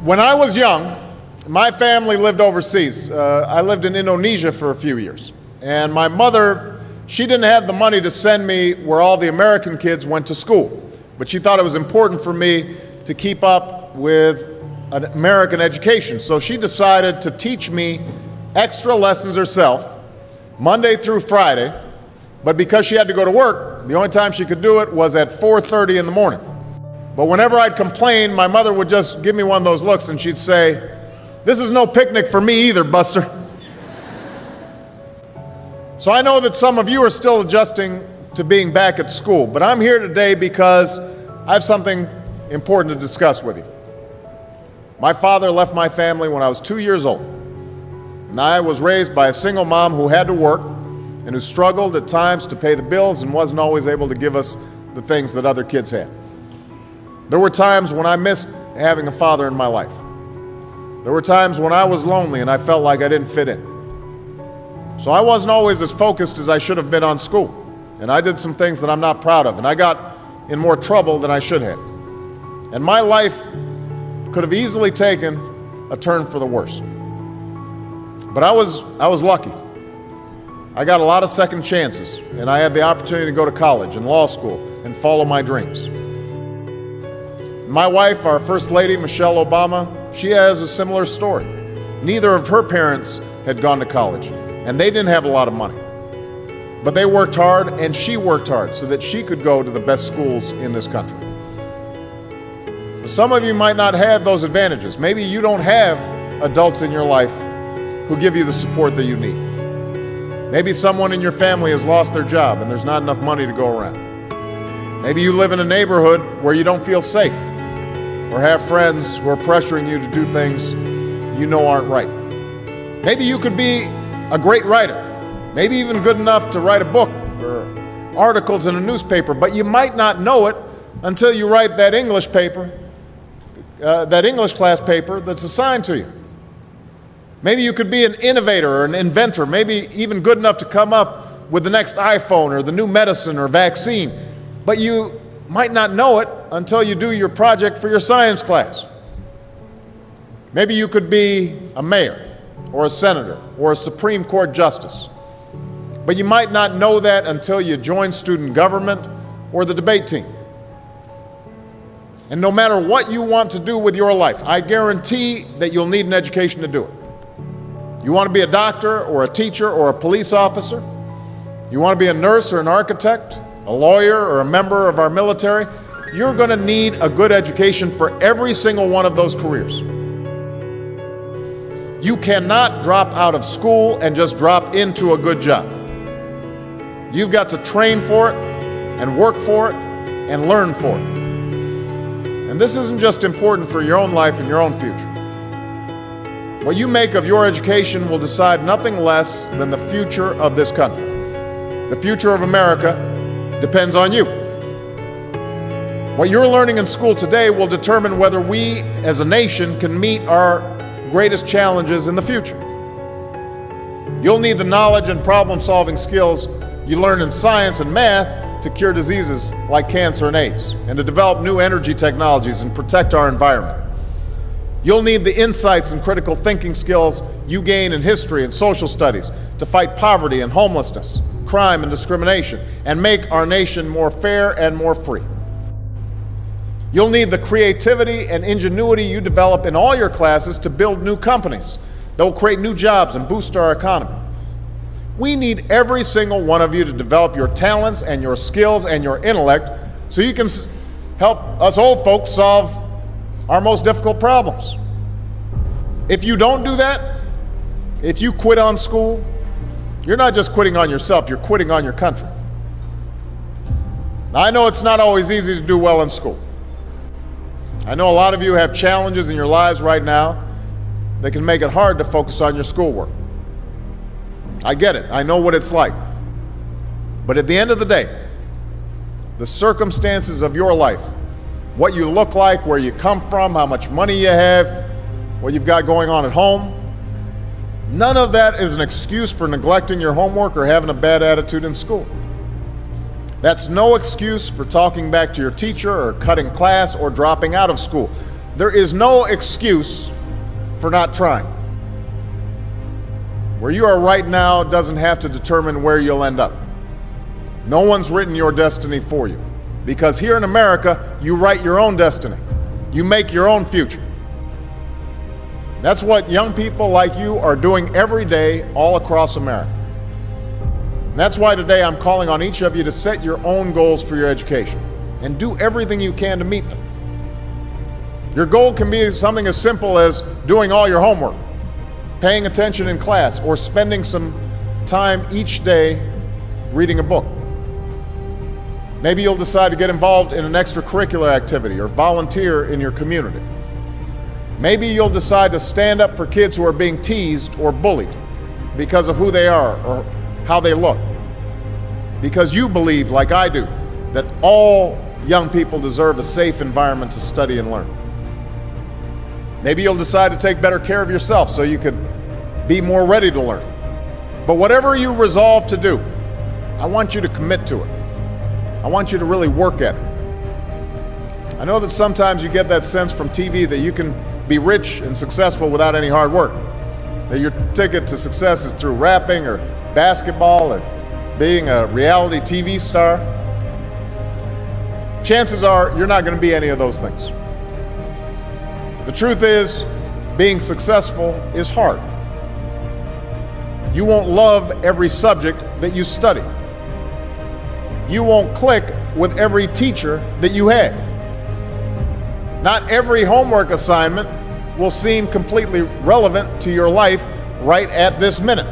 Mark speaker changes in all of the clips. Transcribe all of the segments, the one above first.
Speaker 1: When I was young, my family lived overseas. I lived in Indonesia for a few years. And my mother, she didn't have the money to send me where all the American kids went to school. But she thought it was important for me to keep up with an American education. So she decided to teach me extra lessons herself, Monday through Friday. But because she had to go to work, the only time she could do it was at 4:30 in the morning. But whenever I'd complain, my mother would just give me one of those looks and she'd say, "This is no picnic for me either, Buster." So I know that some of you are still adjusting to being back at school, but I'm here today because I have something important to discuss with you. My father left my family when I was 2 years old, and I was raised by a single mom who had to work and who struggled at times to pay the bills and wasn't always able to give us the things that other kids had. There were times when I missed having a father in my life. There were times when I was lonely and I felt like I didn't fit in. So I wasn't always as focused as I should have been on school. And I did some things that I'm not proud of. And I got in more trouble than I should have. And my life could have easily taken a turn for the worse. But I was lucky. I got a lot of second chances. And I had the opportunity to go to college and law school and follow my dreams. My wife, our First Lady, Michelle Obama, she has a similar story. Neither of her parents had gone to college, and they didn't have a lot of money. But they worked hard, and she worked hard so that she could go to the best schools in this country. Some of you might not have those advantages. Maybe you don't have adults in your life who give you the support that you need. Maybe someone in your family has lost their job, and there's not enough money to go around. Maybe you live in a neighborhood where you don't feel safe, or have friends who are pressuring you to do things you know aren't right. Maybe you could be a great writer, maybe even good enough to write a book or articles in a newspaper, but you might not know it until you write that English paper, that English class paper that's assigned to you. Maybe you could be an innovator or an inventor, maybe even good enough to come up with the next iPhone or the new medicine or vaccine, but you might not know it until you do your project for your science class. Maybe you could be a mayor or a senator or a Supreme Court justice, but you might not know that until you join student government or the debate team. And no matter what you want to do with your life, I guarantee that you'll need an education to do it. You want to be a doctor or a teacher or a police officer? You want to be a nurse or an architect, a lawyer or a member of our military? You're going to need a good education for every single one of those careers. You cannot drop out of school and just drop into a good job. You've got to train for it and work for it and learn for it. And this isn't just important for your own life and your own future. What you make of your education will decide nothing less than the future of this country. The future of America depends on you. What you're learning in school today will determine whether we as a nation can meet our greatest challenges in the future. You'll need the knowledge and problem-solving skills you learn in science and math to cure diseases like cancer and AIDS, and to develop new energy technologies and protect our environment. You'll need the insights and critical thinking skills you gain in history and social studies to fight poverty and homelessness, crime and discrimination, and make our nation more fair and more free. You'll need the creativity and ingenuity you develop in all your classes to build new companies that will create new jobs and boost our economy. We need every single one of you to develop your talents and your skills and your intellect so you can help us old folks solve our most difficult problems. If you don't do that, if you quit on school, you're not just quitting on yourself, you're quitting on your country. Now, I know it's not always easy to do well in school. I know a lot of you have challenges in your lives right now that can make it hard to focus on your schoolwork. I get it. I know what it's like. But at the end of the day, the circumstances of your life, what you look like, where you come from, how much money you have, what you've got going on at home, none of that is an excuse for neglecting your homework or having a bad attitude in school. That's no excuse for talking back to your teacher or cutting class or dropping out of school. There is no excuse for not trying. Where you are right now doesn't have to determine where you'll end up. No one's written your destiny for you. Because here in America, you write your own destiny. You make your own future. That's what young people like you are doing every day all across America. And that's why today I'm calling on each of you to set your own goals for your education and do everything you can to meet them. Your goal can be something as simple as doing all your homework, paying attention in class, or spending some time each day reading a book. Maybe you'll decide to get involved in an extracurricular activity or volunteer in your community. Maybe you'll decide to stand up for kids who are being teased or bullied because of who they are or how they look. Because you believe, like I do, that all young people deserve a safe environment to study and learn. Maybe you'll decide to take better care of yourself so you could be more ready to learn. But whatever you resolve to do, I want you to commit to it. I want you to really work at it. I know that sometimes you get that sense from TV that you can be rich and successful without any hard work. That your ticket to success is through rapping or basketball or being a reality TV star. Chances are you're not going to be any of those things. The truth is, being successful is hard. You won't love every subject that you study. You won't click with every teacher that you have. Not every homework assignment will seem completely relevant to your life right at this minute.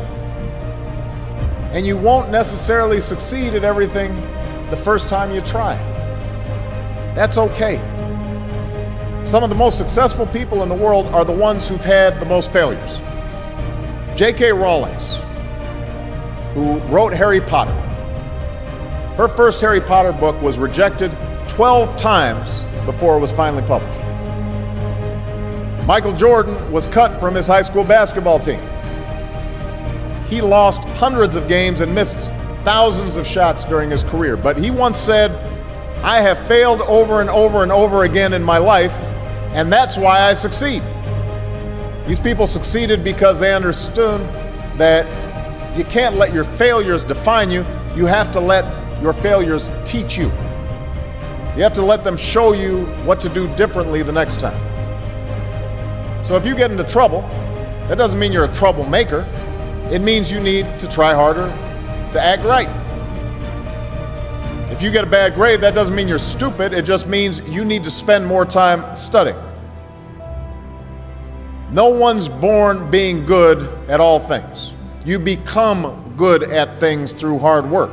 Speaker 1: And you won't necessarily succeed at everything the first time you try. That's okay. Some of the most successful people in the world are the ones who've had the most failures. J.K. Rowling, who wrote Harry Potter. Her first Harry Potter book was rejected 12 times before it was finally published. Michael Jordan was cut from his high school basketball team. He lost hundreds of games and missed thousands of shots during his career. But he once said, "I have failed over and over and over again in my life, and that's why I succeed." These people succeeded because they understood that you can't let your failures define you. You have to let your failures teach you. You have to let them show you what to do differently the next time. So if you get into trouble, that doesn't mean you're a troublemaker. It means you need to try harder to act right. If you get a bad grade, that doesn't mean you're stupid. It just means you need to spend more time studying. No one's born being good at all things. You become good at things through hard work.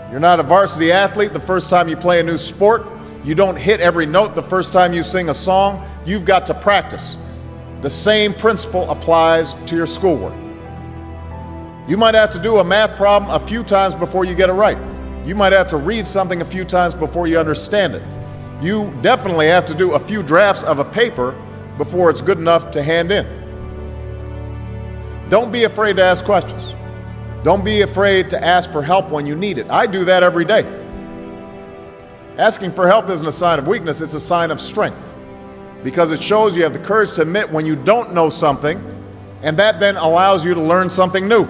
Speaker 1: You're not a varsity athlete the first time you play a new sport. You don't hit every note the first time you sing a song. You've got to practice. The same principle applies to your schoolwork. You might have to do a math problem a few times before you get it right. You might have to read something a few times before you understand it. You definitely have to do a few drafts of a paper before it's good enough to hand in. Don't be afraid to ask questions. Don't be afraid to ask for help when you need it. I do that every day. Asking for help isn't a sign of weakness, it's a sign of strength. Because it shows you have the courage to admit when you don't know something, and that then allows you to learn something new.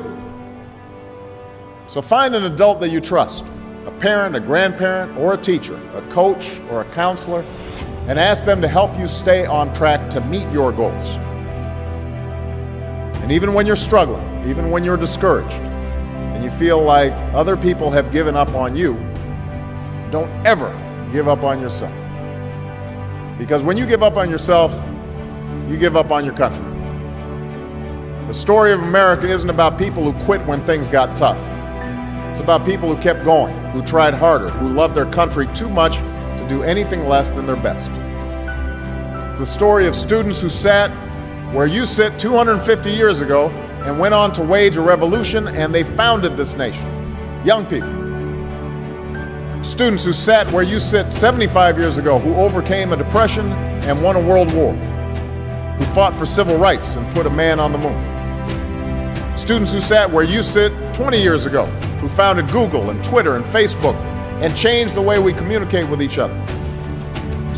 Speaker 1: So find an adult that you trust, a parent, a grandparent, or a teacher, a coach, or a counselor, and ask them to help you stay on track to meet your goals. And even when you're struggling, even when you're discouraged, and you feel like other people have given up on you, don't ever give up on yourself. Because when you give up on yourself, you give up on your country. The story of America isn't about people who quit when things got tough. It's about people who kept going, who tried harder, who loved their country too much to do anything less than their best. It's the story of students who sat where you sit 250 years ago and went on to wage a revolution, and they founded this nation. Young people. Students who sat where you sit 75 years ago, who overcame a depression and won a world war, who fought for civil rights and put a man on the moon. Students who sat where you sit 20 years ago, who founded Google and Twitter and Facebook and changed the way we communicate with each other.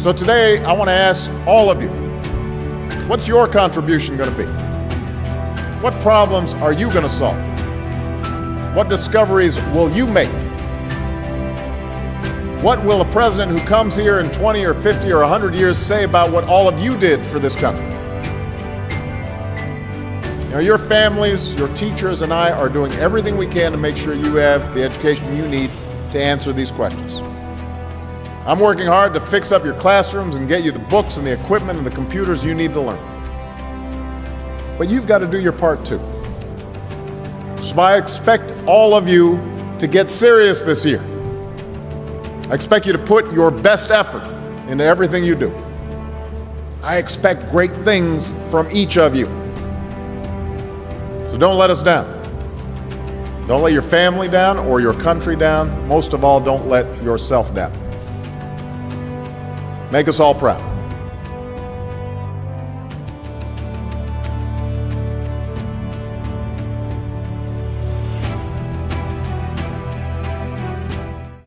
Speaker 1: So today, I want to ask all of you, what's your contribution going to be? What problems are you going to solve? What discoveries will you make? What will a president who comes here in 20 or 50 or 100 years say about what all of you did for this country? You know, your families, your teachers, and I are doing everything we can to make sure you have the education you need to answer these questions. I'm working hard to fix up your classrooms and get you the books and the equipment and the computers you need to learn. But you've got to do your part too. So I expect all of you to get serious this year. I expect you to put your best effort into everything you do. I expect great things from each of you. So don't let us down. Don't let your family down or your country down. Most of all, don't let yourself down. Make us all proud.